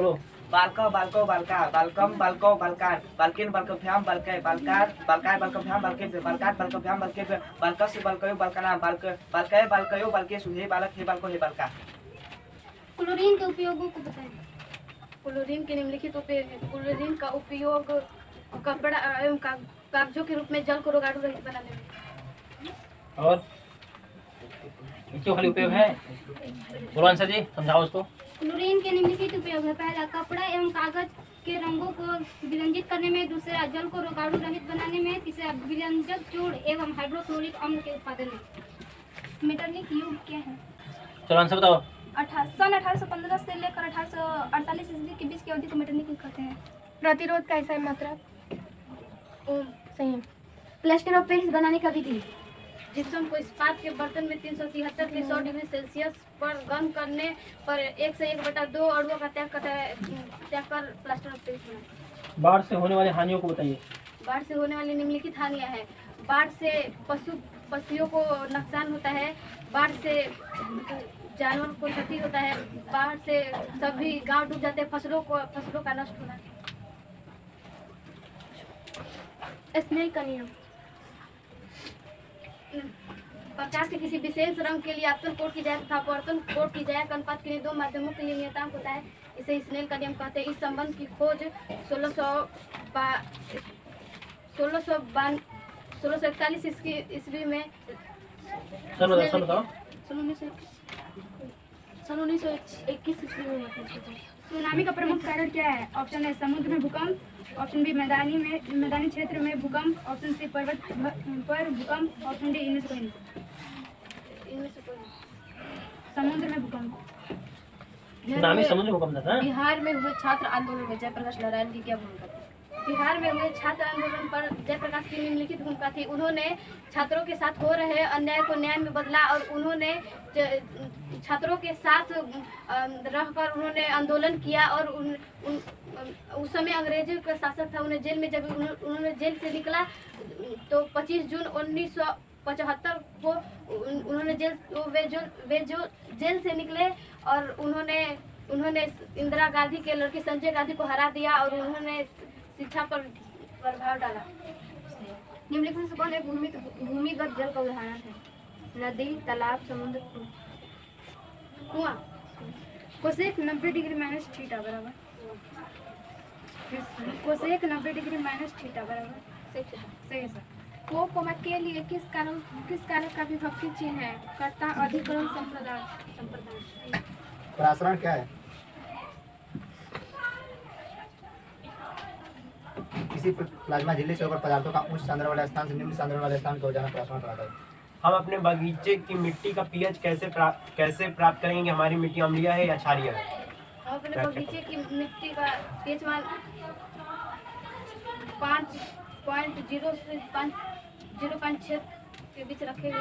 बालका बालको बालका बालकम बालको बालकार बालकिन बालकभ्याम बालकै बालकार बालकाय बालकभ्याम बालके बालकात बालकभ्याम बालके बालकस्य बालकयो बालकना बालक बालकय बालकयो बालकेषु हे बालक हे बालको हे बालका। क्लोरीन के उपयोगों को बताएं। क्लोरीन के निम्नलिखित उपयोग है। क्लोरीन का उपयोग कपड़ा एवं कागजों के रूप में जल को रोगाणु रहित बनाने में। और क्यों खाली उपयोग है? बोलो आंसर जी, समझाओ उसको। क्लोरीन के निम्नलिखित उपयोग है। पहला, कपड़ा एवं कागज के रंगों को विलंजित करने में। दूसरा, जल को रोगाणु रहित बनाने में। तीसरा, विलंजक चूर्ण एवं हाइड्रोक्लोरिक अम्ल के उत्पादन में। मेटरलिक युग क्या है? चलो आंसर बताओ। सन 1815 से लेकर 1848 ईस्वी के बीच की अवधि को मेटरलिक युग कहते हैं। प्रतिरोध का ऐसा मात्रा सही है। प्लास्टर ऑफ पेरिस बनाने का विधि। जिप्सम को इस्पात के बर्तन में 373 से 100 डिग्री सेल्सियस पर गर्म करने पर 1 से 1/2 अणुओं का त्याग कर प्लास्टर ऑफ पेरिस बनाए। बाढ़ से होने वाली हानियों को बताइए। बाढ़ से होने वाली निम्नलिखित हानियां हैं। बाढ़ से पशुओं को नुकसान होता है। बाढ़ से जानवर को क्षति होता है। बाढ़ से सभी गांव डूब जाते हैं। फसलों का नष्ट होना। स्नेल का नियम। प्रकाश के किसी विशेष रंग के लिए आपतन कोड की जाए तथा अपवर्तन कोड की जाए अनुपात के लिए 2 माध्यमों के लिए नियतांक होता है। इसे स्नेल का नियम कहते हैं। इस संबंध की खोज 1641 ईस्वी में सन 1921 ईस्वी में। सुनामी का प्रमुख कारण क्या है? ऑप्शन ए समुद्र में भूकंप, ऑप्शन बी मैदानी क्षेत्र में भूकंप, ऑप्शन सी पर्वत पर भूकंप, ऑप्शन डी इनमें से कोई। समुद्र में भूकंप। सुनामी समुद्र भूकंप था। बिहार में हुए छात्र आंदोलन में जयप्रकाश नारायण की क्या भूमिका थी? बिहार में हुए छात्र आंदोलन पर जयप्रकाश की निम्नलिखित भूमिका थी। उन्होंने छात्रों के साथ हो रहे अन्याय को न्याय में बदला और उन्होंने छात्रों के साथ रहकर उन्होंने आंदोलन किया। और उस समय अंग्रेजों का शासक था। उन्हें जेल में जब उन्होंने जेल से निकला तो 25 जून 1975 को उन्होंने वे जो जेल से निकले और उन्होंने इंदिरा गांधी के लड़के संजय गांधी को हरा दिया और उन्होंने शिक्षा पर प्रभाव डाला। निम्नलिखित से कौन एक भूमिगत जल का उदाहरण है? नदी, तालाब, समुद्र, कुआं। कोसेक 90 डिग्री माइनस थीटा बराबर। कोसेक 90 डिग्री माइनस थीटा बराबर। सही है सर। को कोमा के लिए किस कारक का विभक्ति चिन्ह है? कर्ता, अधिकरण, संप्रदाय। प्रासरण क्या है? किसी प्लाज्मा झिल्ली से होकर पदार्थों का उच्च सांद्रता वाले स्थान से निम्न सांद्रता वाले स्थान को जाना प्रासरण कहलाता है। हम अपने बगीचे की मिट्टी का पीएच कैसे प्राप्त करेंगे कि हमारी मिट्टी अम्लीय है या क्षारीय है? हम अपने बगीचे की मिट्टी का पीएच मान 5.0 से 0.6 के बीच रखेंगे।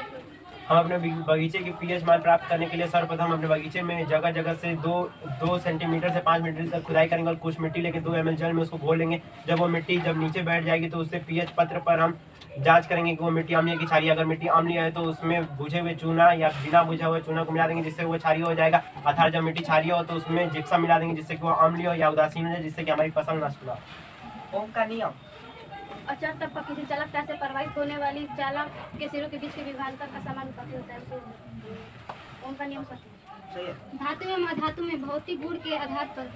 हम अपने बगीचे की पीएच मान प्राप्त करने के लिए सर्वप्रथम अपने बगीचे में जगह जगह से 2 सेंटीमीटर से 5 मीटर तक खुदाई करेंगे और कुछ मिट्टी लेके 2 ml जल में उसको घोल लेंगे। जब वो मिट्टी नीचे बैठ जाएगी तो उससे पीएच पत्र पर हम जांच करेंगे कि वो मिट्टी अम्लीय की क्षारीय। अगर मिट्टी अम्लीय है तो उसमें भुजे हुए चूना या बिना भुजा हुए चूना को मिला देंगे जिससे वो क्षारीय हो जाएगा। अर्थात जब मिट्टी क्षारीय हो तो उसमें जिप्सम मिला देंगे जिससे कि वो अम्लीय हो या उदासीन हो जाए जिससे कि हमारी फसल नष्ट हो। ओम का नियम। अचर तब पर किसी चालकता से प्रवाहित होने वाली चालक के सिरों के बीच की विभाजनता का समानुपाती होता है। ओम का नियम धातु एवं अधातु में भौतिक गुण के आधार पर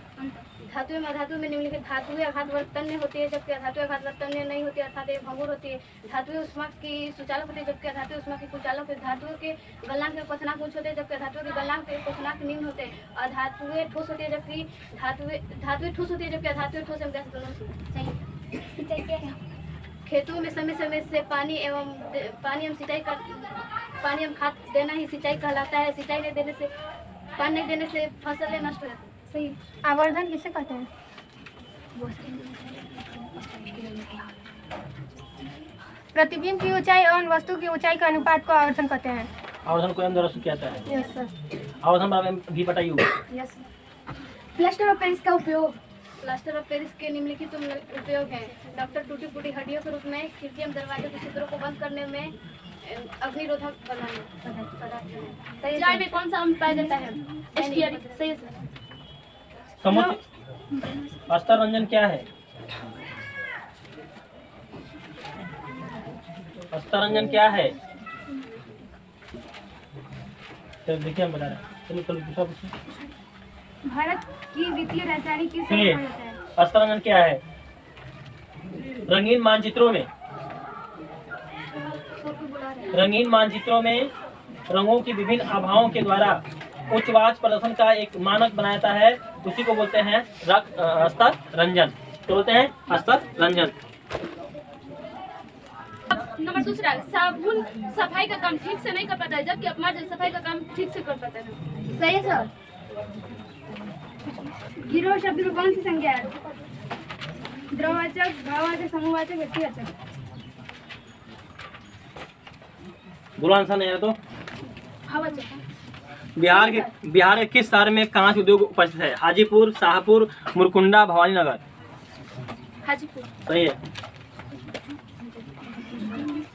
धातु एवं अधातु में निम्नलिखित धातुएं आघातवर्त तन्य होती है जबकि अधातु आघातवर्त तन्य नहीं होती अर्थात ये भंगुर होती है। धातुएं ऊष्मा की सुचालक होती है जबकि अधातु ऊष्मा की कुचालक होती है। धातुओं के गलनांक में क्वथनांक उच्च होते हैं जबकि धातुओं के गलनांक में क्वथनांक निम्न होते हैं। अधातुएं ठोस होती है जबकि धातुएं ठोस होती है जबकि अधातुएं ठोस एवं गैस दोनों चाहिए। सिंचाई क्या है? खेतों में समय समय से पानी एवं खाद देना ही सिंचाई कहलाता है। सिंचाई नहीं देने से पानी नहीं देने से फसलें नष्ट हो जाती हैं। सही। आवर्धन किसे कहते हैं? प्रतिबिंब की ऊंचाई और वस्तु की ऊंचाई का अनुपात को आवर्धन कहते हैं। आवर्धन को m द्वारा किया जाता है। Yes sir. आवर्धन बराबर भी बताइए। यस। प्लास्टर ऑफ पेरिस का उपयोग। प्लास्टर ऑफ पेरिस के निम्नलिखित उपयोग हैं। डॉक्टर टूटी फूटी हड्डियों के रूप में, खिड़की एवं दरवाजे के छिद्रों को बंद करने में, अग्निरोधक बनाने। चाय में कौन सा अम्ल पाया जाता है? सही है सर। अस्तर रंजन क्या है? अस्तर रंजन क्या है? चलो देखिए हम बता रहे हैं। चलो चलो दूसरा पूछिए। भारत की वित्तीय राजधानी किस शहर सुनिए, में होता है? अस्तर रंजन क्या है? रंगीन मानचित्रों में रंगीन मानचित्रों में रंगों की विभिन्न आभाओं के द्वारा उच्चवाच प्रदर्शन का एक मानक बनाता है, उसी को बोलते हैं अस्तर रंजन। तो बोलते हैं अस्तर रंजन। नंबर दूसरा, साबुन सफाई का काम ठीक से नहीं कर पाता है, जबकि अपमार्जन सफाई का काम ठीक से कर पाता है। सही है सर। गिरोह शब्द में कौन सी संख्या है? द्रववाचक, भाववाचक, समूहवाचक, व्यक्तिवाचक। बोलो आंसर नहीं है तो। भाववाचक। बिहार के किस शहर में कांच उद्योग उपस्थित है? हाजीपुर, शाहपुर, मुरकुंडा, भवानीनगर। हाजीपुर। सही है।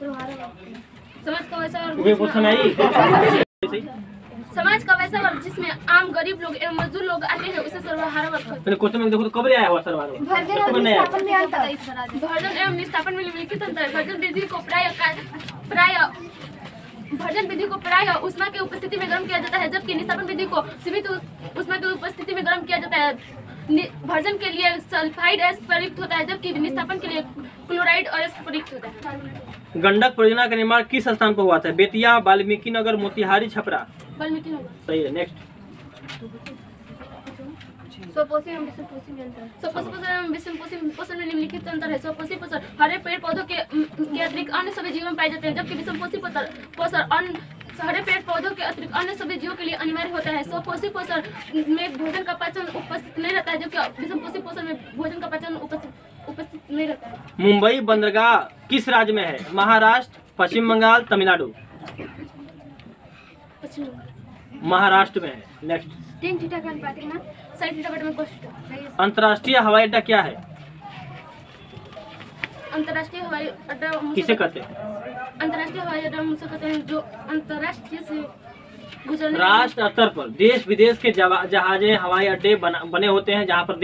समाज का वैसा वर्ग तुम्हें क्वेश्चन आई? सही। समाज का वैसा वर्ग जिसमें आम गरीब लोग एवं मजदूर लोग आते हैं, उसे सर्वहारा वर्ग कहते मैंने क्वेश्चन में देखो तो कब आया हुआ सर बार भर्जन नहीं आया। हैं। भर्जन एवं निष्ठापन में निम्नलिखित अंतर है। भर्जन विधि को प्राय उष्मा के उपस्थिति में गर्म किया जाता है, जबकि निष्ठापन विधि को सीमित उष्मा की उपस्थिति में गर्म किया जाता है। भर्जन के लिए सल्फाइड एस प्रयुक्त होता है, जबकि निष्ठापन के लिए क्लोराइड और एस प्रयुक्त होता है। गंडक परियोजना का निर्माण किस स्थान पर हुआ था? बेतिया, वाल्मीकि नगर, मोतिहारी, छपरा। वाल्मीकि नगर। सही है। नेक्स्ट। स्वपोषी एवं विषमपोषी में अंतर। स्वपोषी एवं विषमपोषी पोषण में निम्नलिखित अंतर है। स्वपोषी पोषण हरे पेड़ पौधों के अतिरिक्त अन्य सभी जीवों में पाए जाते हैं, जबकि विषमपोषी पोषण हरे पेड़ पौधों के अतिरिक्त अन्य सभी जीवों के लिए अनिवार्य होता है। स्वपोषी पोषण में भोजन का पाचन उपस्थित नहीं रहता है, जबकि विषमपोषी पोषण में भोजन का पाचन उपस्थित नहीं रहता है। मुंबई बंदरगाह किस राज्य में है? महाराष्ट्र, पश्चिम बंगाल, तमिलनाडु। पश्चिम बंगाल। महाराष्ट्र में है। नेक्स्ट। टेन थीटा का अनुपात कितना? साइड थीटा बटे में cos थीटा। सही है। अंतर्राष्ट्रीय हवाई अड्डा क्या है? अंतर्राष्ट्रीय हवाई अड्डा किसे कहते हैं? अंतर्राष्ट्रीय हवाई अड्डा उसे कहते हैं जो अंतर्राष्ट्रीय से गुजरने राष्ट्र स्तर पर देश विदेश के जहाजें हवाई अड्डे बने होते हैं, जहाँ पर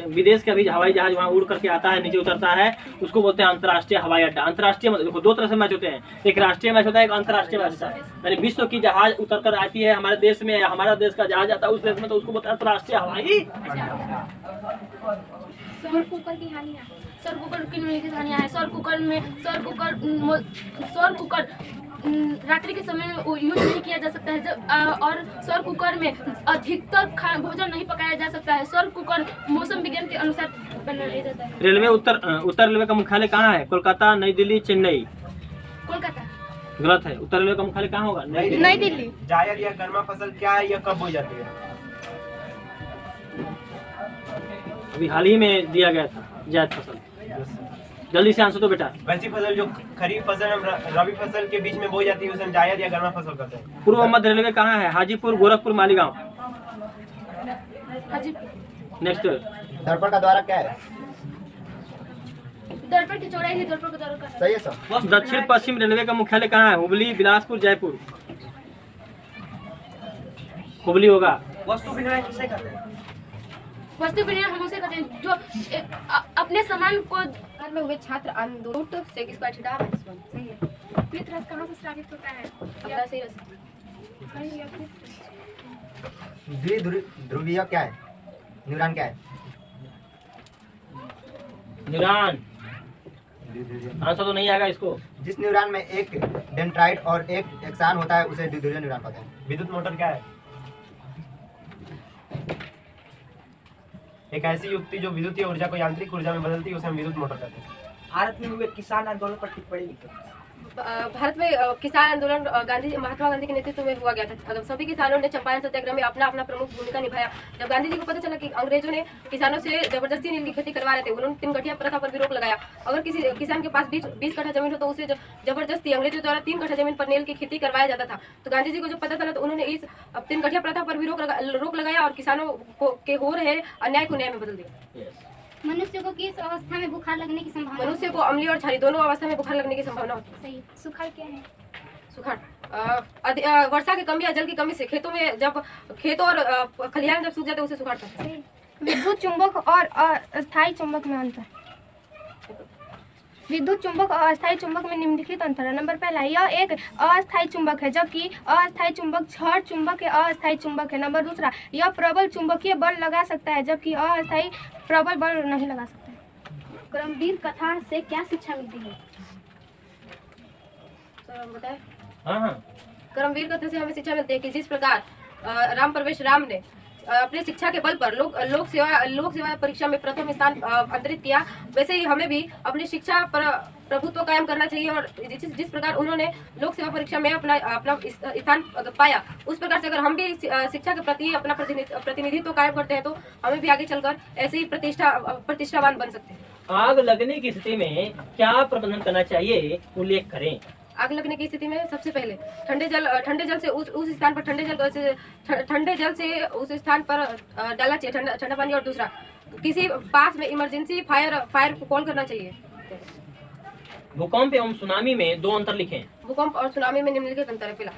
विदेश का भी हवाई जहाज वहाँ उड़ करके आता है, नीचे उतरता है, उसको बोलते हैं अंतर्राष्ट्रीय हवाई अड्डा। अंतर्राष्ट्रीय मतलब देखो दो तरह से मैच होते हैं, एक राष्ट्रीय मैच होता है, एक अंतर्राष्ट्रीय मैच होता है। यानी विश्व की जहाज उतर कर आती है हमारे देश में, हमारा देश का जहाज आता है उस देश में, तो उसको बोलते हैं अंतर्राष्ट्रीय हवाई। सौर कुकर की हानियाँ। सौर कुकर की निम्नलिखित हानियाँ हैं। सौर कुकर रात्रि के समय में यूज नहीं किया जा सकता है, और सौर कुकर में अधिकतर भोजन नहीं पकाया जा सकता है। सौर कुकर मौसम विज्ञान के अनुसार बनाया जाता है। रेलवे उत्तर रेलवे का मुख्यालय कहाँ है? कोलकाता, नई दिल्ली, चेन्नई। कोलकाता। गलत है। उत्तर रेलवे का मुख्यालय कहाँ होगा? नई दिल्ली। जायद या गर्मा फसल क्या है, यह कब हो जाती है? अभी हाल ही में दिया गया था जायद फसल। जल्दी से आंसर दो बेटा। वैसी फसल जो खरीफ फसल एवं रबी फसल के बीच में बोई जाती है उसे हम जायद या गर्मा फसल कहते हैं। पूर्व मध्य रेलवे कहाँ है? हाजीपुर, गोरखपुर, मालीगांव। हाजीपुर। नेक्स्ट। दर्पण का द्वारा क्या है? दर्पण की चौड़ाई है दर्पण का द्वारा का। सही है सर। दक्षिण पश्चिम रेलवे का मुख्यालय कहाँ है? हुबली, बिलासपुर, जयपुर। हुबली होगा। वस्तु विनिमय किसे कहते हैं? वस्तु विनिमय हम उसे कहते हैं जो अपने सामान को में हुए छात्र आंदोलन से किसका छिड़ा? सही है। पीत रस कहाँ से स्रावित होता है? अपना सही रस। सही है। द्विध्रुवीय क्या है? न्यूरॉन क्या है? न्यूरॉन। आंसर तो नहीं आएगा इसको। जिस न्यूरॉन में एक डेंड्राइट और एक एक्सान होता है उसे द्विध्रुवीय न्यूरॉन कहते हैं। विद्युत मोटर क्या है? एक ऐसी युक्ति जो विद्युतीय ऊर्जा को यांत्रिक ऊर्जा में बदलती है उसे हम विद्युत मोटर कहते हैं। भारत में हुए किसान आंदोलन पर टिप्पणी लिखो। भारत में किसान आंदोलन महात्मा गांधी के नेतृत्व में हुआ गया था। सभी किसानों ने चंपारण सत्याग्रह में अपना अपना प्रमुख भूमिका निभाया। जब गांधी जी को पता चला कि अंग्रेजों ने किसानों से जबरदस्ती नील की खेती करवा रहे थे, उन्होंने 3 गठिया प्रथा पर भी रोक लगाया। अगर किसी किसान के पास 20 कट्ठा जमीन हो तो उसे जबरदस्ती अंग्रेजों द्वारा 3 कट्ठा जमीन पर नील की खेती करवाया जाता था। तो गांधी जी को जब पता चला तो उन्होंने इस 3 गठिया प्रथा पर भी रोक लगाया और किसानों के हो रहे अन्याय को न्याय में बदल दिया। मनुष्य को किस अवस्था में बुखार लगने की संभावना? मनुष्य को अम्लीय और क्षारीय दोनों अवस्था में बुखार लगने की संभावना होती है। सही। सुखाड़ क्या है? सुखाड़ वर्षा की कमी या जल की कमी से खेतों में जब खेतों और खलिहान जब सूख जाते हैं उसे सुखाड़ कहते हैं। सही। विद्युत चुंबक और अस्थायी चुंबक में अंतर। विद्युत चुंबक और अस्थायी चुंबक में निम्नलिखित अंतर है। नंबर पहला, यह एक अस्थायी चुंबक है जबकि अस्थायी चुंबक छड़ चुंबक के अस्थायी चुंबक है। नंबर दूसरा, यह प्रबल चुंबकीय बल लगा सकता है जबकि अस्थायी प्रबल बल नहीं लगा सकता है। क्रमवीर कथा से क्या शिक्षा मिलती है? सर बताएं। हाँ। कर्मवीर कथा से हमें शिक्षा मिलती है कि जिस प्रकार राम प्रवेश राम ने अपने शिक्षा के बल पर लोक सेवा परीक्षा में प्रथम स्थान अंतरित किया, वैसे ही हमें भी अपनी शिक्षा पर प्रभुत्व कायम करना चाहिए और जिस प्रकार उन्होंने लोक सेवा परीक्षा में अपना स्थान पाया, उस प्रकार से अगर हम भी शिक्षा के प्रति अपना प्रतिनिधित्व कायम करते हैं तो हमें भी आगे चलकर ऐसे ही प्रतिष्ठावान बन सकते हैं। आग लगने की स्थिति में क्या प्रबंधन करना चाहिए, उल्लेख करें। आग लगने की स्थिति में सबसे पहले ठंडे जल से उस स्थान पर ठंडे जल से उस स्थान पर डालना चाहिए ठंडा पानी। और दूसरा, किसी पास में इमरजेंसी फायर को कॉल करना चाहिए। भूकंप एवं सुनामी में दो अंतर लिखें। भूकंप और सुनामी में निम्नलिखित अंतर है। पहला,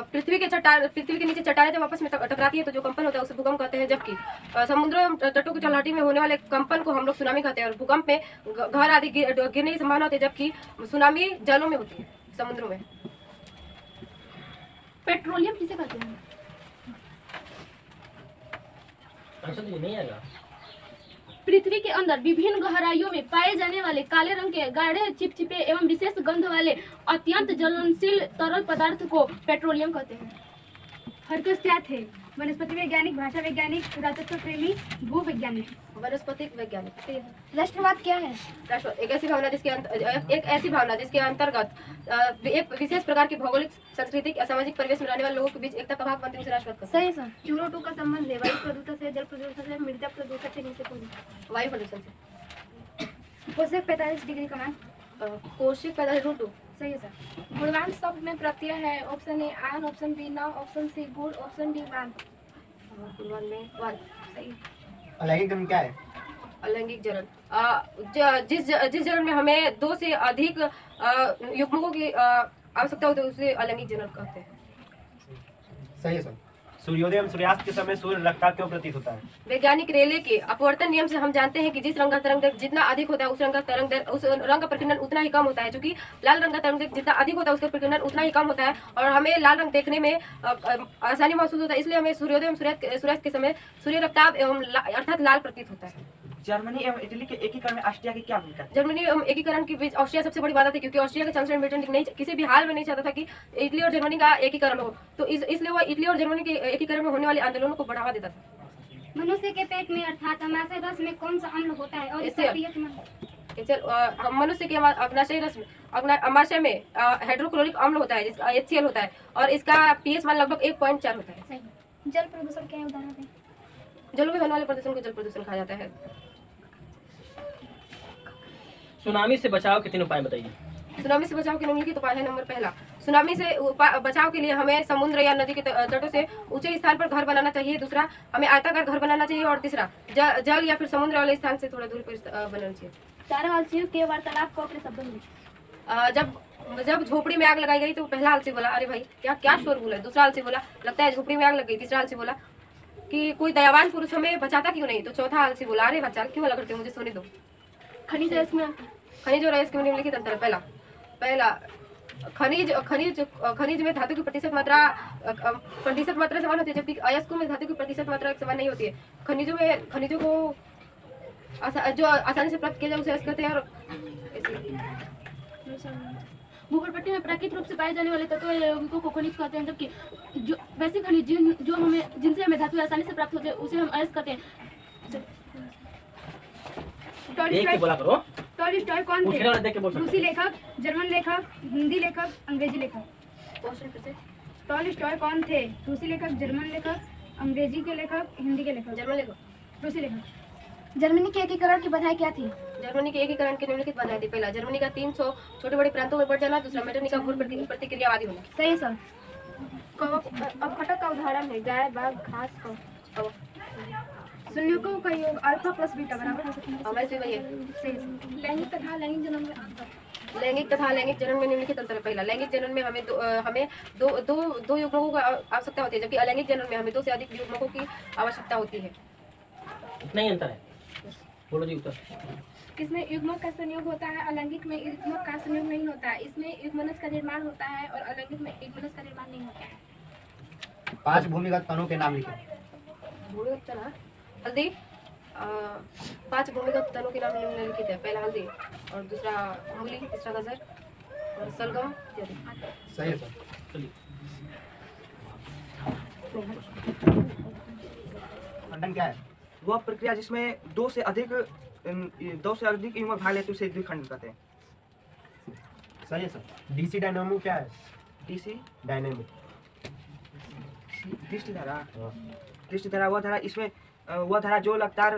पृथ्वी के नीचे चट्टानें जब आपस में टकराती है तो जो कंपन होता है उसे भूकंप कहते हैं, जबकि समुद्र एवं तटों की तलहटी में होने वाले कंपन को हम लोग सुनामी कहते हैं। और भूकंप में घर आदि गिरने की संभावना होती है, जबकि सुनामी जलों में होती है, समुद्रों में। पेट्रोलियम किसे कहते हैं? नहीं आएगा। पृथ्वी के अंदर विभिन्न गहराइयों में पाए जाने वाले काले रंग के गाढ़े चिपचिपे एवं विशेष गंध वाले अत्यंत ज्वलनशील तरल पदार्थ को पेट्रोलियम कहते हैं। हरकस क्या थे? वनस्पति वैज्ञानिक, भाषा वैज्ञानिक, पुरातत्व प्रेमी, भू वैज्ञानिक। वनस्पतिक वैज्ञानिक। राष्ट्रवाद क्या है? राष्ट्रवाद एक ऐसी भावना जिसके अंतर्गत एक विशेष प्रकार की भौगोलिक, सांस्कृतिक या सामाजिक परिवेश में रहने वाले लोगों के बीच एकता का भाव बनते उसे राष्ट्रवाद कहते हैं। सही सर। CO2 का संबंध है वायु प्रदूषण से, जल प्रदूषण से, मृदा प्रदूषण से, नीचे प्रदूषण, वायु प्रदूषण से। कोशेक 45 डिग्री कमान, कोशिक पैदा ऋतु। सही है सर। गुणवान शब्द में प्रत्यय है। ऑप्शन ए आन, ऑप्शन बी नाव, ऑप्शन सी गुड़, ऑप्शन डी वान। गुणवान में वान। सही। अलैंगिक जन्म क्या है? अलैंगिक जलन जिस जलन में हमें 2 से अधिक युग्मकों की आवश्यकता होती है उसे अलैंगिक जलन कहते हैं। सही है सर। सूर्योदय एवं सूर्यास्त के समय सूर्य रक्ताभ क्यों प्रतीत होता है? वैज्ञानिक रेले के अपवर्तन नियम से हम जानते हैं कि जिस रंग का तरंग जितना अधिक होता है उस रंग का प्रकीर्णन उतना ही कम होता है। चूंकि लाल रंग का तरंग जितना अधिक होता है उसका प्रकीर्णन उतना ही कम होता है और हमें लाल रंग देखने में आसानी महसूस होता है, इसलिए हमें सूर्योदय एवं सूर्यास्त के समय सूर्य रक्ताभ एवं अर्थात लाल प्रतीत होता है। जर्मनी एवं इटली के एकीकरण में ऑस्ट्रिया की क्या भूमिका है? जर्मनी एवं एकीकरण के बीच ऑस्ट्रिया सबसे बड़ी बात थी, क्योंकि ऑस्ट्रिया के चांसलर मेटरनिख नहीं किसी भी हाल में नहीं चाहता था कि इटली और जर्मनी का एकीकरण हो, तो इसलिए वो इटली और जर्मनी के एकीकरण में होने वाले आंदोलनों को बढ़ावा देता था। मनुष्य के पेट में अर्थात अमाशय रस में कौन सा अम्ल होता है और इसका पीएच मान? मनुष्य के अमाशय में हाइड्रोक्लोरिक अम्ल होता है जिसका HCl होता है और इसका pH मान लगभग 1.4 होता है। सही। जल प्रदूषण क्या है, उदाहरण दें? जलों में होने वाले प्रदूषण को जल प्रदूषण कहा जाता है। सुनामी से बचाव के 3 उपाय बताइए। सुनामी से बचाव के निम्नलिखित उपाय है। नंबर पहला, सुनामी से बचाव के लिए हमें समुद्र या नदी के तटों से ऊंचे स्थान पर घर बनाना चाहिए। दूसरा, हमें आयताकार घर बनाना चाहिए और तीसरा, जल या फिर समुद्र वाले स्थान से थोड़ा दूर पर बनाना चाहिए। चारों अलसियों के वार्तालाप को अपने शब्दों में। जब झोपड़ी में आग लगाई गई तो पहला अलसी बोला, अरे भाई क्या शोर बोला। दूसरा अलसी बोला, लगता है झोपड़ी में आग लग गई। तीसरा अलसी बोला कि कोई दयावान पुरुष हमें बचाता क्यों नहीं। तो चौथा अलसी बोला, अरे बच्चा क्यों अलग करते, मुझे सोने दो। खनिज रस में खनिज और अयस्क में निम्नलिखित अंतर है। पहला खनिज में धातु की प्रतिशत मात्रा समान होती है, जबकि अयस्कों में धातु की प्रतिशत मात्रा समान नहीं होती है। खनिजों को जो आसानी से प्राप्त किया जाए उसे अयस्क कहते हैं। और भूगर्भपट्टी में प्राकृतिक रूप से पाए जाने वाले तत्वों को खनिज कहते हैं, जबकि जो वैसे खनिज जिनसे हमें धातु आसानी से प्राप्त होते हैं उसे हम अयस्क कहते हैं। टॉलस्टॉय कौन थे? देख के बोल सकते रूसी लेखक, जर्मन लेखक, हिंदी लेखक, अंग्रेजी लेखक। टॉलस्टॉय कौन थे? रूसी लेखक, जर्मन लेखक, अंग्रेजी के लेखक, हिंदी के लेखक। जर्मन लेखक, रूसी लेखक। जर्मनी के एकीकरण की बधाई क्या थी? जर्मनी के एकीकरण के निम्नलिखित बाधाएं थी। पहला, जर्मनी का 300 छोटे बड़े प्रांतों में बढ़ जाना। दूसरा, मेटरनिख का घोर प्रतिक्रियावादी होना। सही सर। अपघटक का उदाहरण है गाय, बाघ, घास, कौवा। शून्यकों का योग अल्फा प्लस बीटा बराबर। वैसे वही है। सही। लैंगिक तथा लैंगिक जन्म में अंतर। लैंगिक तथा लैंगिक जनन में निम्नलिखित अंतर है। पहला, लैंगिक जनन में हमें दो युग्मकों की आवश्यकता होती है, जबकि अलैंगिक जनन में हमें 2 से अधिक युग्मकों की आवश्यकता होती है। इतना ही अंतर है। बोलो जी उत्तर। इसमें युग्मक का संयोग होता है, अलैंगिक में युग्मक का संयोग नहीं होता है। इसमें युग्मनज का निर्माण होता है और अलैंगिक में युग्मनज का निर्माण नहीं होता है। 5 भूमिगत तनों के नाम लिखें। भूमिगत तना हल्दी 5 भूमिगत तनों के नाम निम्नलिखित है। पहला हल्दी और दूसरा मूली, तीसरा गाजर और सलगम इत्यादि। सही है सर। चलिए खंडन क्या है? वह प्रक्रिया जिसमें 2 से अधिक युग्मक भाग लेते उसे द्विखंड कहते हैं। सही है सर। डीसी डायनेमो क्या है? डीसी डायनेमो दृष्टि धारा। दृष्टि धारा वह धारा इसमें वह धारा जो लगातार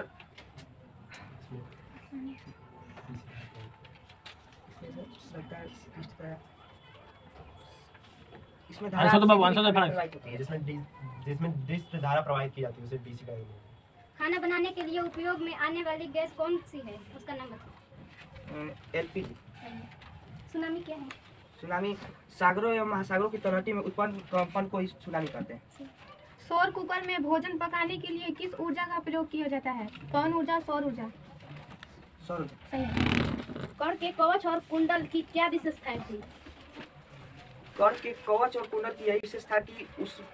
इसमें धारा आंसर तो बाबू, आंसर तो फटाक। प्रवाहित होती है। जिसमें डिस्क धारा प्रवाहित की जाती है उसे डीसी डायनेमो। खाना बनाने के लिए उपयोग में आने वाली गैस कौन सी है, उसका नाम बताओ। एलपीजी। सुनामी क्या है? सुनामी सागरों एवं महासागरों की तलहटी में उत्पन्न कंपन को ही सुनामी कहते हैं। सौर कुकर में भोजन पकाने के लिए किस ऊर्जा का प्रयोग किया जाता है? पवन ऊर्जा, सौर ऊर्जा। सौर ऊर्जा। सही है। कण के कवच और कुंडल की क्या विशेषताएं थी? कर्ण के कवच और कुंडल की यही विशेषता कि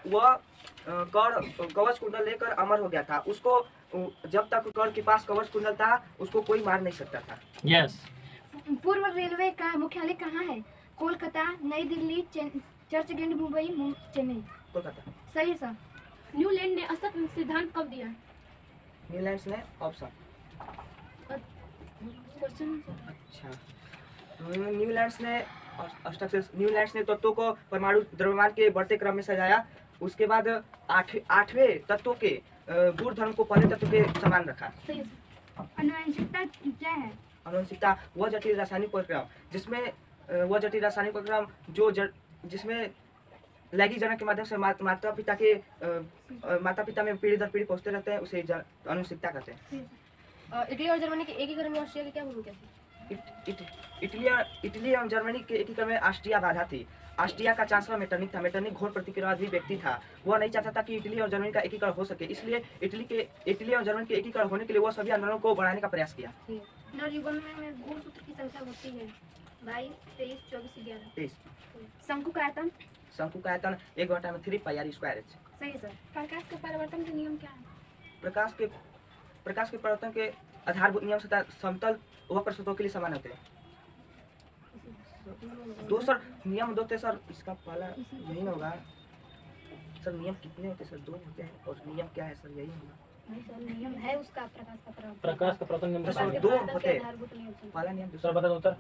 वह कर्ण कवच कुंडल लेकर अमर हो गया था। उसको जब तक कर्ण के पास कवच कुंडल था उसको कोई मार नहीं सकता था। यस। पूर्व रेलवे का मुख्यालय कहाँ है? कोलकाता, नई दिल्ली, चर्चगेट, मुंबई, चेन्नई। कोलकाता। सही है सर। न्यूलैंड ने असत सिद्धांत कब दिया? न्यूलैंड्स ने ऑप्शन। क्वेश्चन। अच्छा न्यूलैंड्स ने तत्वों को परमाणु द्रव्यमान के बढ़ते क्रम में सजाया। उसके बाद 8वें तत्वों के गुण धर्म को पहले तत्व के समान रखा। सही है सर। आनुवंशिकता क्या है? आनुवंशिकता वह जटिल रासायनिक प्रक्रिया जिसमें लैंगिक जनन के माध्यम से माता पिता में पीढ़ी दर पीढ़ी पहुंचते रहते हैं, उसे आनुवंशिकता कहते हैं। इटली और जर्मनी के एकीकरण में ऑस्ट्रिया की क्या भूमिका थी? इटली एवं जर्मनी के एकीकरण में ऑस्ट्रिया बाधा थी। ऑस्ट्रिया का चांसलर मेटरनिक था। मेटरनिक घोर प्रतिक्रियावादी व्यक्ति था। वह नहीं चाहता था कि इटली और जर्मनी का एकीकरण हो सके, इसलिए इटली और जर्मनी के एकीकरण होने के लिए वह सभी आंदोलनों को बढ़ाने का प्रयास किया। नवयुगम में गुणसूत्र की संख्या होती है 22, 23, 24, 11। 23। शंकु का आयतन? शंकु का आयतन 1/3πr²। सही है सर। प्रकाश के परिवर्तन के नियम क्या है? प्रकाश के परिवर्तन के आधारभूत नियम सतह समतल वक्र सतहों के लिए समान होते हैं। 2 सर नियम 2 थे सर। इसका पहला यही ना होगा सर। नियम कितने होते हैं सर? 2 होते हैं। और नियम क्या है सर? यही होगा। नहीं सर, नियम है उसका प्रकाश का परिवर्तन। प्रकाश का प्रथम नियम सर बताइए। 2 होते हैं। आधारभूत नियम से। पहला नियम दूसरा बता दो उत्तर।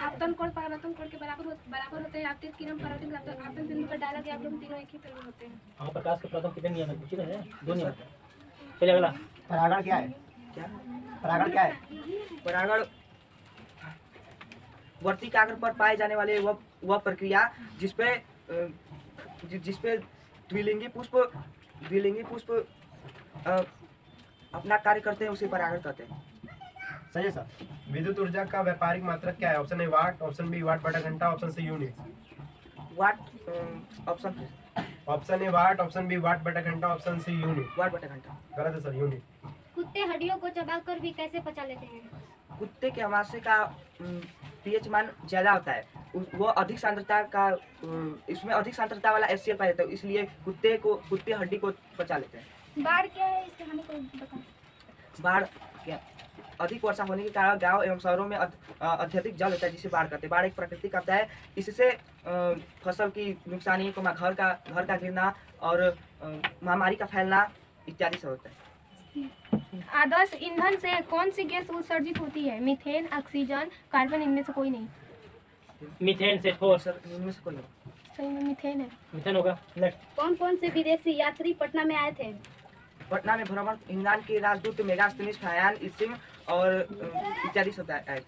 आपतन कोण परावर्तन कोण के बराबर होते हैं। आपतित किरण परावर्तन आपतन बिंदु पर डाला गया आप तीनों एक ही तरह होते हैं। हाँ, प्रकाश के प्रथम कितने नियम है? पूछ रहे हैं 2 नियम है। चलिए अगला। परागण क्या है? क्या? परागण क्या है? परागण वर्तिकाग्र पर पाए जाने वाले वह प्रक्रिया जिसपे द्विलिंगी पुष्प अपना कार्य करते हैं, उसे परागण कहते हैं। सही है सर। विद्युत ऊर्जा का व्यापारिक मात्रक क्या है? Option A watt, option B watt बटा घंटा, option C unit. Watt option option A watt, option B watt बटा घंटा, ऑप्शन सी यूनिट। वाट बटा घंटा। गलत है सर, यूनिट। कुत्ते हड्डियों को चबाकर भी कैसे पचा लेते हैं? कुत्ते के आमाशय का पीएच मान ज्यादा होता है। वो अधिक सांद्रता का इसमें अधिक सांद्रता वाला HCl पाया जाता है, इसलिए कुत्ते हड्डी को पचा लेते हैं। बाढ़ क्या है? इसके हानि को बताओ। बाढ़ क्या? अधिक वर्षा होने के कारण गांव एवं शहरों में अत्यधिक जल होता है, जिसे बाढ़ कहते हैं। बाढ़ एक प्राकृतिक आपदा है। इससे फसल की नुकसानी को घर का गिरना और महामारी का फैलना इत्यादि सब होता है। आदर्श ईंधन से कौन सी गैस उत्सर्जित होती है? Methane, oxygen, carbon. इनमें से कोई नहीं। मीथेन से और सर इनमें से कोई नहीं। सही में मीथेन है। मीथेन होगा। नेक्स्ट। कौन कौन से विदेशी यात्री पटना में आए थे? पटना में भ्रमण इंग्लैंड के राजदूत मेगास्थनीज फयान इसिम और इत्यादि सब आए।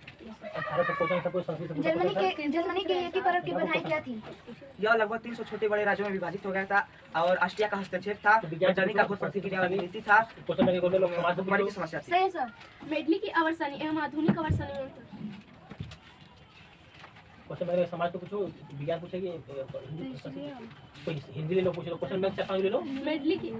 जर्मनी के एकीकरण की बधाई क्या थी? यह लगभग 300 छोटे बड़े राज्यों में विभाजित हो गया था और ऑस्ट्रिया का हस्तक्षेप था। जर्मनी का घोर प्रतिक्रियावादी नीति था। भुखमरी की समस्या थी। सही है सर। मेडली की अवर्षणी एवं आधुनिक अवर्षणी क्वेश्चन बैंक समाज को पूछो, विज्ञान पूछेगी, हिंदी ले लो, पूछ लो। क्वेश्चन बैंक 4-5 ले लो। मेडली की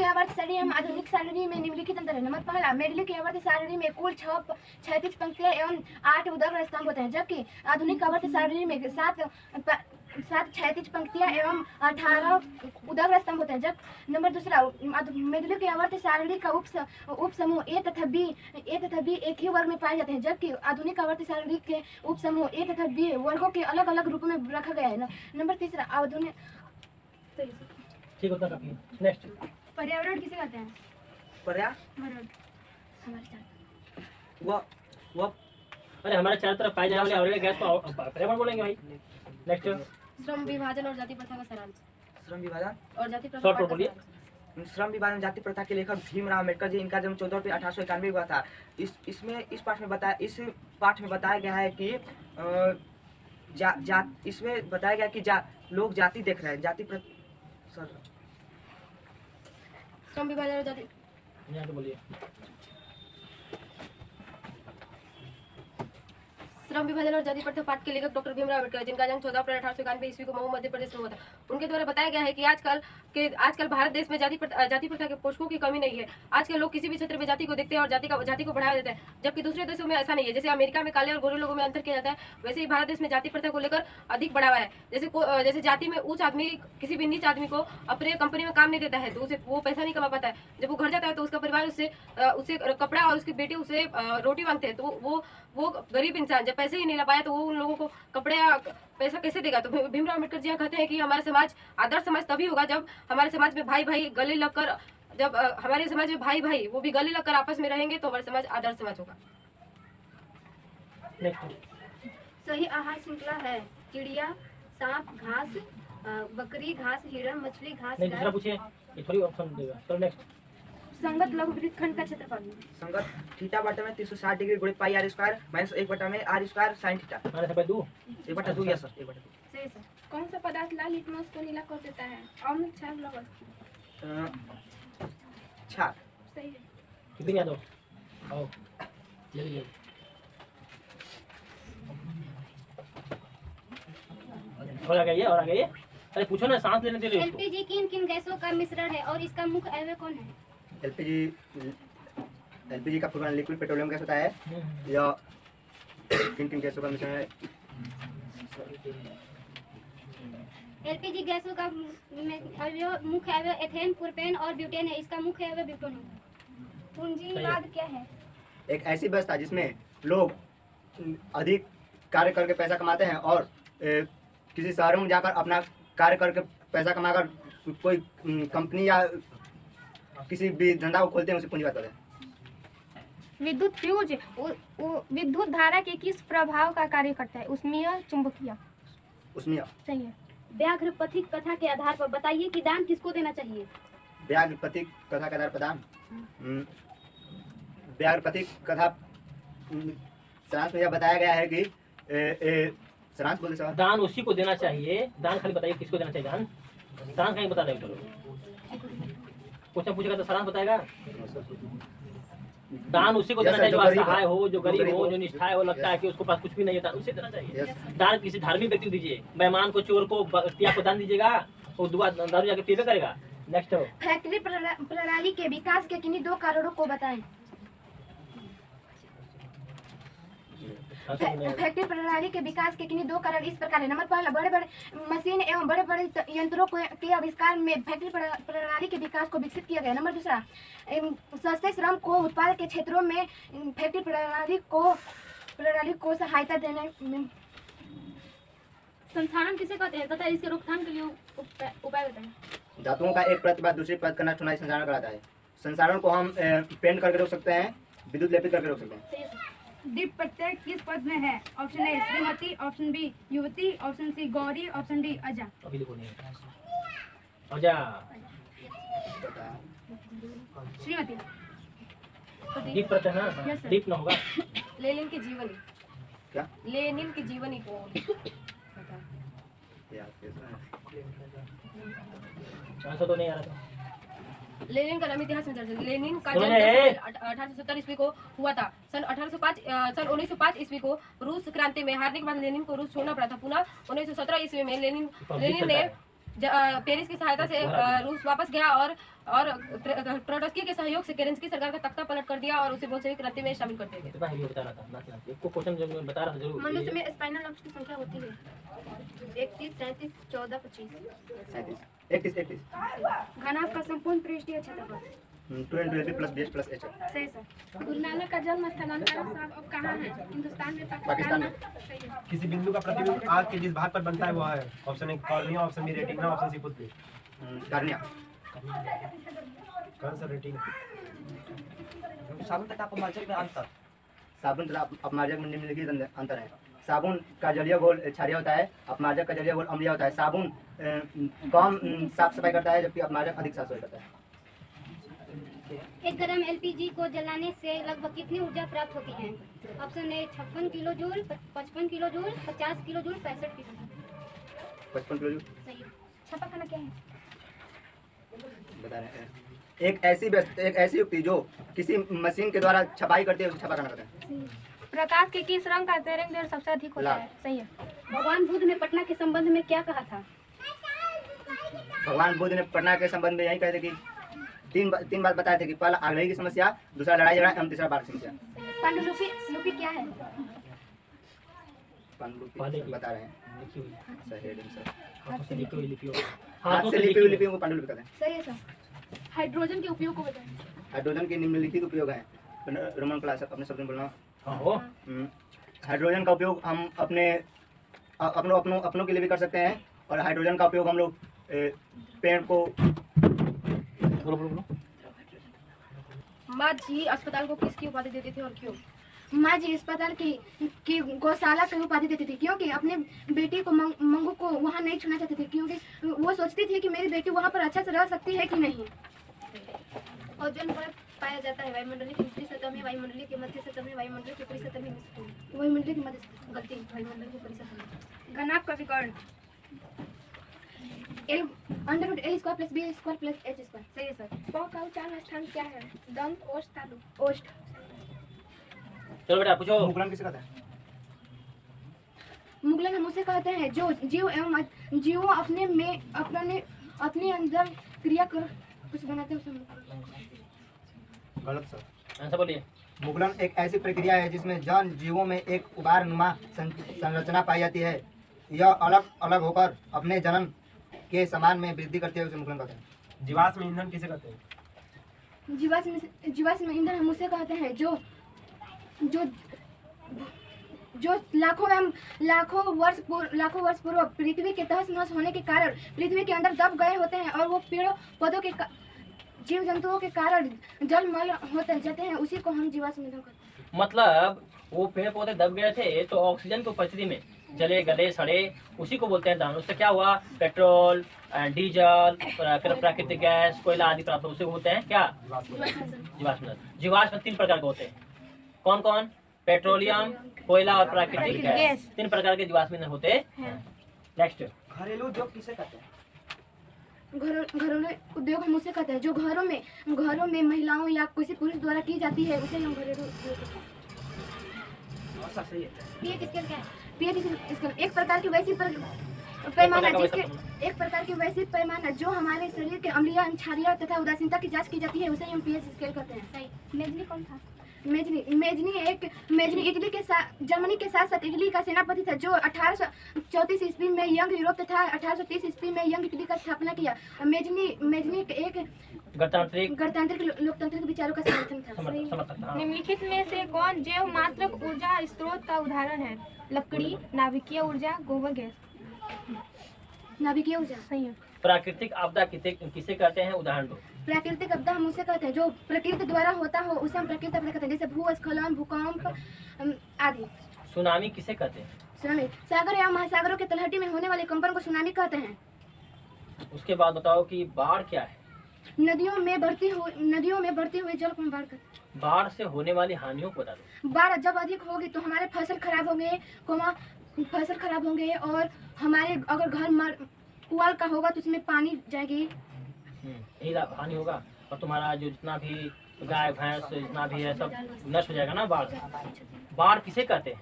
आवर्त सारणी एवं आधुनिक सारणी में निम्नलिखित अंतर है। नंबर पहला, मेडली की आवर्त सारणी में कुल 6 क्षैतिज पंक्तियां एवं 8 ऊर्ध्वाधर स्तंभ होते हैं, जबकि आधुनिक आवर्त सारणी में 7 क्षैतिज पंक्तियां एवं 18 ऊर्ध्वाधर स्तंभ होते हैं। जब नंबर दूसरा, मेडली की आवर्त सारणी का उप समूह ए तथा बी एक ही वर्ग में पाए जाते हैं, जबकि आधुनिक आवर्त सारणी के उप समूह ए तथा बी वर्गों के अलग अलग रूपों में रखा गया है। नंबर तीसरा, आधुनिक ठीक होता काफी। नेक्स्ट, पर्यावरण किसे कहते हैं? पर्यावरण वो अरे हमारे चारों तरफ पाए जाने वाले ऑयल गैस को पर्यावरण बोलेंगे भाई। नेक्स्ट, श्रम विभाजन और जाति प्रथा का सारांश। श्रम विभाजन और जाति प्रथा शॉर्ट का बोलिए। सारांश। श्रम विभाजन जाति प्रथा के लेखक भीमराव अम्बेडकर जी, इनका जन्म 14 अप्रैल 1891 हुआ था। इस पाठ में बताया गया है कि इसमें बताया गया कि लोग जाति देख रहे हैं, श्रम विभाजन और जाति यहाँ तो बोलिए। श्रम विभाजन और जाति प्रथा पाठ के लेखक डॉक्टर भीमराव अम्बेडकर, जिनका जन्म 14 अप्रैल 1891 ईस्वी को मऊ मध्य प्रदेश में हुआ था। उनके द्वारा बताया गया है कि आजकल भारत देश में जाति प्रथा के पोषकों की कमी नहीं है। आजकल लोग किसी भी क्षेत्र में जाति को देखते हैं और जाति को बढ़ावा देते हैं, जबकि दूसरे देशों में ऐसा नहीं है। जैसे अमेरिका में काले और गोरे लोगों में अंतर किया जाता है, वैसे ही भारत देश में जाति प्रथा को लेकर अधिक बढ़ावा है। जैसे जाति में उच्च आदमी किसी भी नीच आदमी को अपने कंपनी में काम नहीं देता है, तो उसे वो पैसा नहीं कमा पाता है। जब वो घर जाता है तो उसका परिवार उससे कपड़ा और उसकी बेटी उसे रोटी मांगते हैं, तो वो गरीब इंसान जब पैसे ही नहीं ला पाया तो वो उन लोगों को कपड़े या पैसा कैसे देगा। तो भीमराव अम्बेडकर जी कहते हैं कि हमारा समाज आदर्श समाज तभी होगा जब हमारे समाज में भाई भाई गले लगकर, जब हमारे समाज में भाई भाई वो भी गले लगकर आपस में रहेंगे तो हमारा समाज आदर्श समाज होगा। सही आहार श्रृंखला है चिड़िया, सांप, घास, बकरी घास, हिरण, मछली घास, नहीं दूसरा पूछिए, ये थोड़ी ऑप्शन देगा। चलो नेक्स्ट, संगत लघु वृत्तखंड का क्षेत्रफल। संगत थीटा बटा में 360 डिग्री गुणित पाई आर स्क्वायर माइनस 1 बटा में आर स्क्वायर साइन थीटा। मैंने सब दू 1 बटा 2 यस सर 1 बटा 2। सही सर। कौन सा पदार्थ लाल लिटमस को नीला कर देता है? अम्ल, क्षार, लवण। क्षार। सही है। कितनी याद हो? आओ जल्दी और आ गई है। अरे पूछो ना, सांस लेने दे रहे हो उसको। एलपीजी किन गैसों का मिश्रण है और इसका मुख्य अवयव कौन है? एलपीजी का पूर्ण लिक्विड पेट्रोलियम गैस होता है। या किन गैसों का मिश्रण है? एलपीजी गैसों का मुख्य अवयव एथेन, प्रोपेन और ब्यूटेन है। इसका मुख्य अवयव ब्यूटेन है। पूंजीवाद क्या है? एक ऐसी व्यवस्था जिसमें लोग अधिक कार्य करके पैसा कमाते हैं और किसी शहरों में जाकर अपना कार्य करके पैसा कमाकर कोई कंपनी या किसी भी धंधा को खोलते हैं, उसे पूंजीवाद कहते हैं। विद्युत फ्यूज विद्युत धारा के किस प्रभाव का कार्य करता है? उष्मीय, चुंबकीय। उष्मीय। सही है। व्याघ्र पथिक कथा के आधार पर बताइए कि दान किसको देना चाहिए? व्याघ्र पथिक कथा के आधार पर दान, व्याघ्र पथिक कथा सारांश में यह बताया गया है कि सारांश बोले सर। दान उसी को देना चाहिए। दान खाली बताइए किसको देना चाहिए। दान सारांश कहीं बता देगा। चलो क्वेश्चन पूछेगा तो सारांश बताएगा। दान उसी को देना चाहिए जो असहाय हो, जो गरीब हो, जो निष्ठाय हो, लगता है कि उसको पास कुछ भी नहीं होता, उसे देना चाहिए। दान किसी धार्मिक व्यक्ति को दीजिए। मेहमान को, चोर को, बख्तियार को दान दीजिएगा, वो दारू जाके पीबे करेगा। नेक्स्ट, फैक्ट्री प्रणाली के विकास के किन्हीं 2 कारणों को बताएं। फैक्ट्री प्रणाली के विकास के किन्हीं 2 कारण इस प्रकार है। नंबर पहला, बड़े बड़े मशीन एवं बड़े बड़े यंत्रों के आविष्कार में फैक्ट्री प्रणाली के विकास को विकसित किया गया। नंबर दूसरा, सस्ते श्रम को उत्पादन के क्षेत्रों में फैक्ट्री प्रणाली को सहायता देने में। संसारण किसे कहते हैं तथा इसके रोकथाम के लिए उपाय बताएं। धातुओं का एक परत के बाद दूसरी परत करना चुनाई संसारण कराता है। संसारण को हम पेंट करके रोक सकते हैं, विद्युत लेपित करके रोक सकते हैं। दीप प्रत्यय किस पद में है? ऑप्शन ए श्रीमती, ऑप्शन बी युवती, ऑप्शन सी गौरी, ऑप्शन डी अजा। अभी देखो नहीं अजा। श्रीमती। दीप प्रत्यय ना, दीप ना होगा। लेनिन की जीवनी। क्या? लेनिन की जीवनी को आंसर तो नहीं आ रहा था। लेनिन का नाम इतिहास में दर्ज है। लेनिन का सुनो जन्म ये। 1870 ईस्वी को हुआ था। सन 1905 ईस्वी को रूस क्रांति में हारने के बाद लेनिन को रूस छोड़ना पड़ा था। पुनः 1917 ईस्वी में लेनिन ने पेरिस की सहायता से रूस वापस गया और ट्रोट्स्की के सहयोग से केरेंस्की सरकार का तख्ता पलट कर दिया और उसे बोल्शेविक क्रांति में शामिल कर दिया गया। बता रहा था इसको क्वेश्चन जब मैं बता रहा था जरूर मनुष्य में स्पाइनल नर्व्स की संख्या होती है 31, 33, 14, 25। 31 घनाभ का संपूर्ण पृष्ठीय क्षेत्रफल 2 प्लस BH प्लस H सही सर। गुरु नानक का जन्म स्थानांतरण अब कहाँ है? हिंदुस्तान में, पाकिस्तान में। सही है। किसी बिंदु का प्रतिबिंब आग के जिस भाग पर बनता है वह है option A cornea, option B retina, option C पुतली। कार्निया। कौन सा रेटिना? साबुन तथा अपमार्जक में अंतर। साबुन तथा अपमार्जक में निम्नलिखित अंतर है। साबुन का जलीय घोल क्षारीय होता है, अपमार्जक का जलीय घोल अम्लीय होता है। साबुन कम साफ सफाई करता है जबकि अपमार्जक अधिक साफ सफाई करता है। 1 ग्राम LPG को जलाने से लगभग कितनी ऊर्जा प्राप्त होती है? ऑप्शन ए 56 kilo joule, 55 kilo joule, 50 kilo joule, 65 kilo joule. 55 kilo joule. सही है। छापा खाना क्या है? बता रहे हैं एक ऐसी युक्ति जो किसी मशीन के द्वारा छपाई करती है उसे छपा खाना कहते हैं। प्रकाश के किस रंग का तरंग दैर्घ्य सबसे अधिक होता लाल। है? सही है। भगवान बुद्ध ने पटना के संबंध में क्या कहा था? भगवान बुद्ध ने पटना के संबंध में यही कहे थे कि तीन बात बताए थे कि पहला आगलगी की समस्या, दूसरा लड़ाई झगड़ा एवं तीसरा बाढ़ की समस्या। पांडुलिपि क्या है? पांडुलिपि बता रहे हैं। लिखी हुई सही है सर। हाथ से लिखी हुई लिपियों हाथ से लिपि हुई लिपियों को पांडुलिपि कहते हैं। सही है सर। हाइड्रोजन के उपयोग को बताएं। हाइड्रोजन के निम्नलिखित उपयोग हैं। रोमन क्लास अपने शब्द में बोलना। हो हाइड्रोजन का उपयोग हम अपनों के लिए भी कर सकते हैं और हाइड्रोजन का उपयोग हम लोग पेड़ को बोलो माँ जी अस्पताल को किसकी उपाधि देती थी और क्यों? माँ जी अस्पताल की गौशाला की उपाधि देती थी क्योंकि अपने बेटी को मंगू को वहाँ नहीं छूना चाहती थी क्योंकि वो सोचती थी कि मेरी बेटी वहाँ पर अच्छा से रह सकती है कि नहीं। ओजोन परत पाया जाता है वायुमंडलीय की ऊपरी सतह में, वायुमंडलीय के मध्य सतह में, वायुमंडलीय की ऊपरी सतह में, वायुमंडलीय की मध्य सतह, गलती, वायुमंडलीय की ऊपरी सतह में। घनाभ का विकर्ण √L² + B² + H²। सही है सर। प का उच्चारण स्थान क्या है? दंत, ओष्ठ, तालु। ओष्ठ। चलो बेटा पूछो। मुकुलन किसे कहते हैं? मुगलन हम उसे कहते हैं जो जीव एवं जीवो अपने अंदर क्रिया कर कुछ बनाते हैं उसे। गलत सर। आंसर बोलिए। मुकुलन एक ऐसी प्रक्रिया है जिसमें जन जीवों में एक उबारनुमा संरचना पाई जाती है। यह अलग अलग होकर अपने जन्म के समान में वृद्धि करते हुए उसे मुकुलन कहते हैं। जीवाश्म ईंधन किसे कहते हैं? जीवाश्म ईंधन हम उसे कहते हैं जो लाखों वर्ष पूर्व पृथ्वी के तहस नहस होने के कारण पृथ्वी के अंदर दब गए होते हैं और वो पेड़ों पौधों के जीव जंतुओं के कारण जलमल होते जाते हैं, उसी को हम जीवाश्म ईंधन कहते हैं। मतलब वो पेड़ पौधे दब गए थे तो ऑक्सीजन की उपस्थिति में जले गले सड़े, उसी को बोलते हैं दहन। उससे क्या हुआ? पेट्रोल, डीजल, प्राकृतिक गैस, कोयला आदि प्राप्त उसे होते हैं क्या? जीवाश्म। जीवाश्म 3 प्रकार के होते हैं। कौन कौन? पेट्रोलियम, कोयला और प्राकृतिक गैस। 3 प्रकार के जीवाश्म ईंधन होते हैं। नेक्स्ट। घरेलू उद्योग किसे कहते हैं? घरेलू उद्योग हम उसे कहते हैं जो घरों में महिलाओं या किसी पुरुष द्वारा की जाती है, उसे हम घरेलू उद्योग कहते हैं। ऐसा सही है। पीएच स्केल क्या है? पीएच स्केल एक प्रकार की वैसी पैमाना जो हमारे शरीर के अम्लीय, क्षारीय तथा उदासीनता की जांच की जाती है, उसे हम पीएच स्केल कहते हैं। सही। मेजनी कौन था? मेजनी इटली के साथ जर्मनी के साथ साथ इटली का सेनापति था जो 1834 ईस्वी में यंग यूरोप तथा 1830 ईस्वी में यंग इटली का स्थापना किया। मेजनी एक गणतांत्रिक लोकतांत्रिक विचारों का समर्थन था। निम्नलिखित में से कौन जैव मात्रक ऊर्जा स्रोत का उदाहरण है? लकड़ी, नाभिकीय ऊर्जा, गोबर गैस। नाभिकीय ऊर्जा। सही है। प्राकृतिक आपदा किसे कहते हैं? उदाहरण दो। प्राकृतिक आपदा हम उसे कहते हैं जो प्रकृति द्वारा होता हो, उसे हम प्राकृतिक आपदा कहते हैं, जैसे भूस्खलन, भूकंप आदि। सुनामी किसे कहते हैं? सुनामी सागर या महासागरों के तलहटी में होने वाले कंपन को सुनामी कहते हैं। उसके बाद बताओ कि बाढ़ क्या है? नदियों में बढ़ती हुई जल को हम बाढ़ कहते हैं। बाढ़ से होने वाली हानियों को बता दो। बाढ़ जब अधिक होगी तो हमारे फसल खराब होंगे और हमारे अगर घर पुआल का होगा तो उसमें पानी जाएगी। यही हानि होगा। और तुम्हारा जो जितना भी गाय भैंस जितना भी है सब नष्ट हो जाएगा ना बाढ़ से। बाढ़ किसे कहते हैं?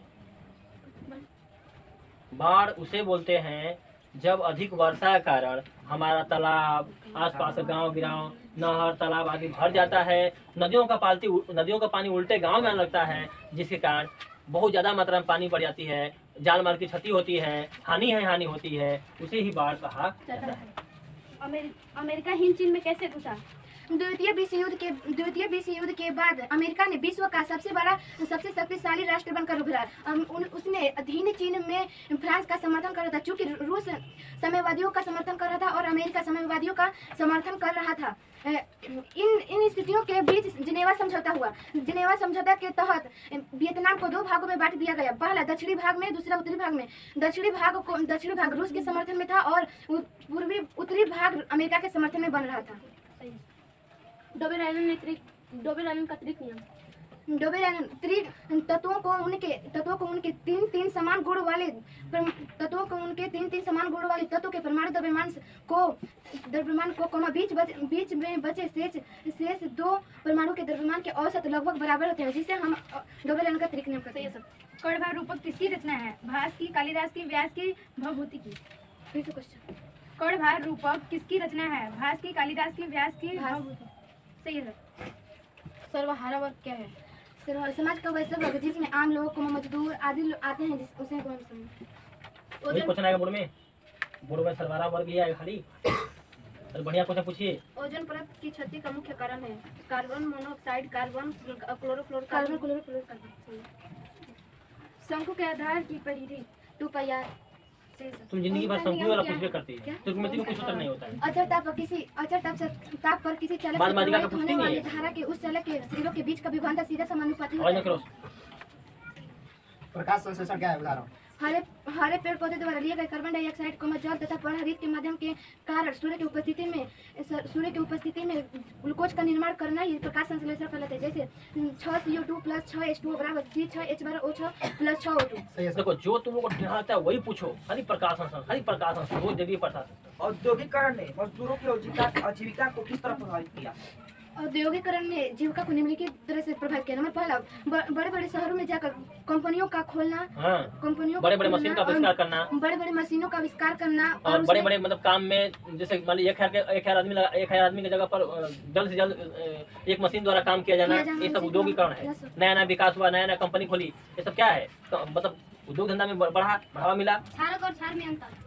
बाढ़ उसे बोलते हैं जब अधिक वर्षा के कारण हमारा तालाब, आसपास के गांव गिराव, नहर, तालाब आदि भर जाता है, नदियों का पानी उल्टे गांव में आने लगता है, जिसके कारण बहुत ज़्यादा मात्रा में पानी बढ़ जाती है, जान माल की क्षति होती है, हानि होती है, उसे ही बाढ़ कहा जाता है। अमेरिका हिंद चीन में कैसे घुसा? द्वितीय विश्व युद्ध के बाद अमेरिका ने विश्व का सबसे शक्तिशाली राष्ट्र बनकर उभरा। उसने अधीन चीन में फ्रांस का समर्थन कर रहा था, चूंकि रूस साम्यवादियों का समर्थन कर रहा था और अमेरिका साम्यवादियों का समर्थन कर रहा था। इन स्थितियों के बीच जिनेवा समझौता हुआ। जिनेवा समझौता के तहत वियतनाम को 2 भागों में बांट दिया गया, पहला दक्षिणी भाग में, दूसरा उत्तरी भाग में। दक्षिणी भाग रूस के समर्थन में था और उत्तरी भाग अमेरिका के समर्थन में बन रहा था। डोबेल आइलैंड का त्रिक नियम। डोबेल आइलैंड त्रिक तत्वों को उनके तीन समान गुण वाले तत्वों के परमाणु द्रव्यमान को बीच में बचे शेष 2 परमाणु के द्रव्यमान के औसत लगभग बराबर होते हैं, जिसे हम डोबेल आइलैंड का त्रिक नियम कहते हैं। कड़वा रूपक किसकी रचना है? भास की, कालिदास की, व्यास की, भवभूति की? फिर से क्वेश्चन। कड़वा रूपक किसकी रचना है? भास की, कालिदास की, व्यास की, भवभूति? सही है। सर्वहारा वर्ग क्या है? समाज का वैसा वर्ग जिसमें आम लोगों को मजदूर आदि आते हैं, उसे क्वेश्चन आएगा बोर्ड में सर्वहारा वर्ग ही आएगा खाली। तो बढ़िया क्वेश्चन पूछिए। ओजोन परत की क्षति का मुख्य कारण है कार्बन मोनोऑक्साइड, कार्बन क्लोरोफ्लोरोकार्बन। शंकु के आधार की परिधि 2 पाई r। तुम जिंदगी भर शंकु वाला कुछ भी करती है, त्रिकोणमिति में कुछ उत्तर नहीं होता है। अचर ताप पर किसी चालक से प्रवाहित होने वाली धारा के उस चालक के शरीरों के बीच का विभवांतर सीधा समानुपाती होता है। प्रकाश संश्लेषण क्या है? उदाहरण। हरे पेड़ पौधे द्वारा लिए गए कार्बन डाइऑक्साइड को जल तथा परहरित के माध्यम के कारण सूर्य की उपस्थिति में ग्लूकोज का निर्माण करना ही प्रकाश संश्लेषण कहलाता है। जैसे 6CO2 + 6H2O बराबर C6H12O6 + 6O2। देखो जो तुम लोग को ढालता है वही पूछो। हरि प्रकाश संश्लेषण वो जगह पढ़ता। औद्योगिकरण ने मजदूरों की आजीविका को किस तरह प्रभावित किया? औद्योगिकरण ने जीविका को निम्नलिखित तरह से प्रभावित किया। नंबर पहला, बड़े शहरों में जाकर कंपनियों का खोलना, बड़े मशीन का आविष्कार करना, बड़े मशीनों का आविष्कार करना और बड़े मतलब काम में, जैसे मान लीजिए 1000 आदमी की जगह पर जल्द से जल्द एक मशीन द्वारा काम किया जाना, ये सब उद्योगीकरण है। नया विकास हुआ, नया कंपनी खोली, ये सब क्या है? मतलब उद्योग धंधा में बढ़ावा मिला। क्षारक और क्षार में अंतर।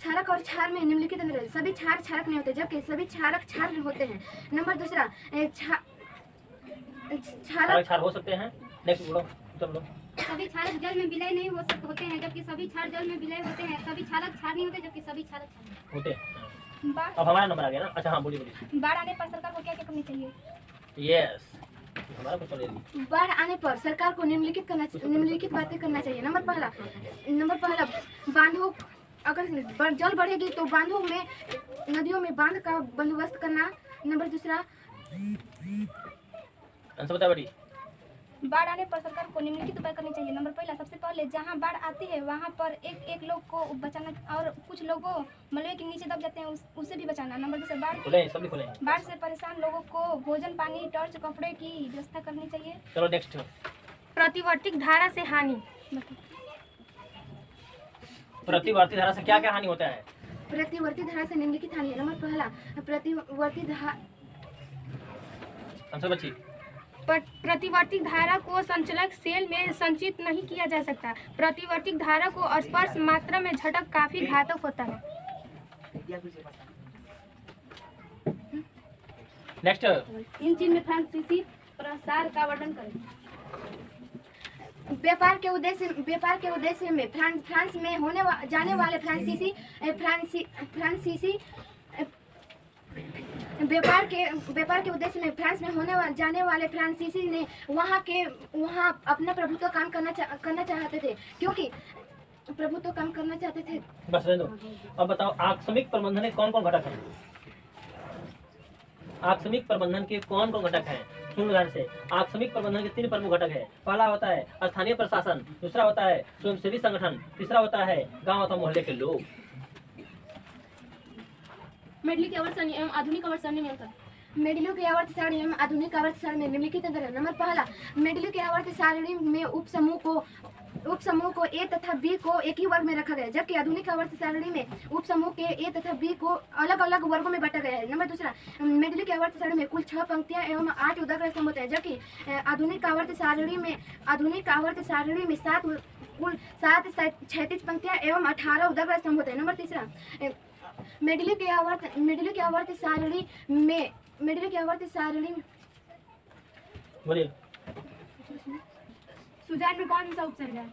क्षारक और क्षार में निम्नलिखित अंतर। सभी क्षारक नहीं होते, जबकि सभी क्षार होते हैं। नंबर दूसरा, क्षार हो सकते हैं। नेक्स्ट बोलो। सभी क्षारक जल में विलय नहीं होते हैं, जबकि सभी क्षार जल में विलय होते हैं। सभी क्षारक क्षार नहीं होते, जबकि सभी क्षारक होते हैं। अब हमारा नंबर आ गया ना। अच्छा हाँ, बोलिए। बाढ़ आने पर सरकार को क्या करनी चाहिए? यस, हमारा क्वेश्चन। बाढ़ आने पर सरकार को निम्नलिखित बातें करना चाहिए। नंबर पहला, बांधों, अगर जल बढ़ेगी तो बांधों में, नदियों में बांध का बंदोबस्त करना। नंबर दूसरा, आंसर बता बेटी। बाढ़ आने पर सरकार को निम्नलिखित उपाय करने चाहिए। नंबर पहला, सबसे पहले जहां बाढ़ आती है वहां पर एक लोग को बचाना और कुछ लोगों मलबे के नीचे दब जाते हैं उसे भी बचाना। नंबर दूसरा, बाढ़ से परेशान लोगों को भोजन, पानी, टॉर्च, कपड़े की व्यवस्था करनी चाहिए। चलो नेक्स्ट। प्रतिवर्ती धारा से हानि। प्रतिवर्ती धारा से क्या क्या हानि होता है? प्रतिवर्ती धारा से निम्नलिखित हानि। नंबर पहला, प्रतिवर्ती धारा को संचलक सेल में संचित नहीं किया जा सकता। प्रतिवर्ती धारा को स्पर्श मात्रा में झटक काफी घातक होता है। नेक्स्ट। इन चीन में फ्रांसीसी प्रसार का वर्णन करें। व्यापार के उद्देश्य में फ्रांस में जाने वाले फ्रांसीसी व्यापार के उद्देश्य में फ्रांस में जाने वाले फ्रांसीसी ने वहाँ अपना प्रभुत्व काम करना चाहते थे, क्योंकि प्रभुत्व काम करना चाहते थे। बस रहने दो। अब बताओ, आकस्मिक प्रबंधन के कौन कौन घटक हैं? आकस्मिक प्रबंधन के कौन कौन घटक हैं? सुन ध्यान से। आकस्मिक प्रबंधन के 3 प्रमुख घटक है। पहला होता है स्थानीय प्रशासन, दूसरा होता है स्वयंसेवी संगठन, तीसरा होता है गांव अथवा मोहल्ले के लोग। मेडली के अवसर एवं आधुनिक अवसर में अंतर। मेडलियों की आवर्त सारणी एवं आधुनिक आवर्त सारणी में निम्नलिखित अंतर है। नंबर पहला, मेडलियों की आवर्त सारणी में उपसमूह को ए तथा बी को एक ही वर्ग में रखा गया है, जबकि आधुनिक आवर्त सारणी में उपसमूह के ए तथा बी को अलग अलग वर्गों में बांटा गया है। नंबर दूसरा, मेडलियों की आवर्त सारणी में कुल 6 पंक्तियां एवं 8 उदाहरण स्तंभ होते हैं, जबकि आधुनिक आवर्त सारणी में 7 क्षैतिज पंक्तियां एवं 18 उदाहरण स्तंभ होते हैं। नंबर तीसरा, मेडलियों की आवर्त सारणी बोलिए। सुजान में कौन सा उपसर्ग है?